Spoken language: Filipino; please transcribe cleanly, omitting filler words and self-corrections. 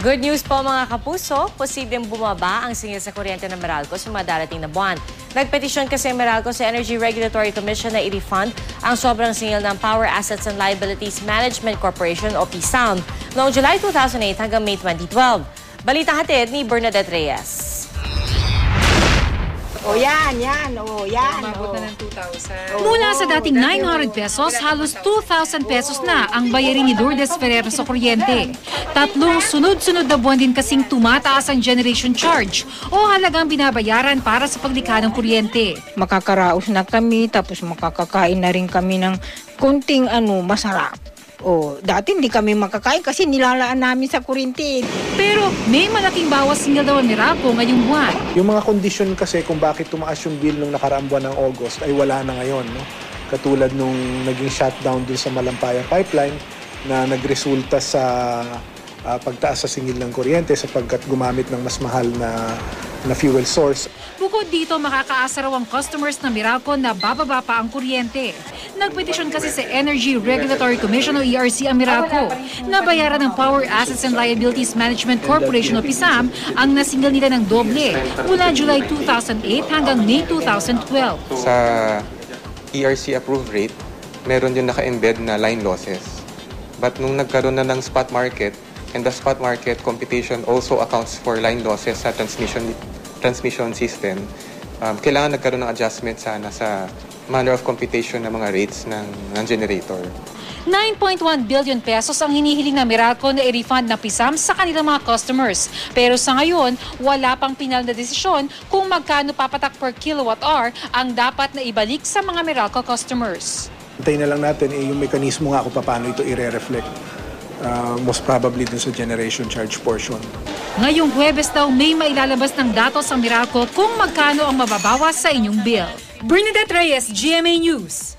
Good news po mga kapuso, posibleng bumaba ang singil sa kuryente ng Meralco sa mga darating na buwan. Nagpetisyon kasi ang Meralco sa Energy Regulatory Commission na i-refund ang sobrang singil ng Power Assets and Liabilities Management Corporation o PSAM noong July 2008 hanggang May 2012. Balita hatid ni Bernadette Reyes. Yan. Umabot na ng 2,000. Mula sa dating 900 pesos, halos 2,000 pesos na ang bayarin ni Lourdes Ferrer sa kuryente. Tatlong sunod-sunod na buwan din kasing tumataas ang generation charge o halagang binabayaran para sa paglikha ng kuryente. Makakaraos na kami, tapos makakakain na rin kami ng konting masarap. Dati hindi kami makakain kasi nilalaan namin sa kuryente. Pero may malaking bawas single daw ang Meralco ngayong buwan. Yung mga kondisyon kasi kung bakit tumaas yung bill nung nakaraang buwan ng August ay wala na ngayon. No? Katulad nung naging shutdown dun sa Malampaya Pipeline na nagresulta sa pagtaas sa singil ng kuryente sapagkat gumamit ng mas mahal na fuel source. Bukod dito, makakaasa raw ang customers ng Meralco na bababa pa ang kuryente. Nagpetisyon kasi sa Energy Regulatory Commission o ERC ang Meralco na bayaran ng Power Assets and Liabilities Management Corporation o PSAM ang nasingil nila ng doble mula July 2008 hanggang May 2012. Sa ERC approved rate, meron yung naka-embed na line losses. But nung nagkaroon na ng spot market, and the spot market computation also accounts for line losses sa transmission system, kailangan nagkaroon ng adjustment sana sa manner of computation ng mga rates ng generator. 9.1 billion pesos ang hinihiling ng Meralco na i-refund ng PSAM sa kanilang mga customers. Pero sa ngayon, wala pang pinal na desisyon kung magkano papatak per kilowatt-hour ang dapat na ibalik sa mga Meralco customers. Antayin na lang natin yung mekanismo nga kung paano ito i-reflect. Most probably dun sa generation charge portion. Ngayong Huwebes daw may mailalabas ng datos ang Meralco kung magkano ang mababawas sa inyong bill. Bernadette Reyes, GMA News.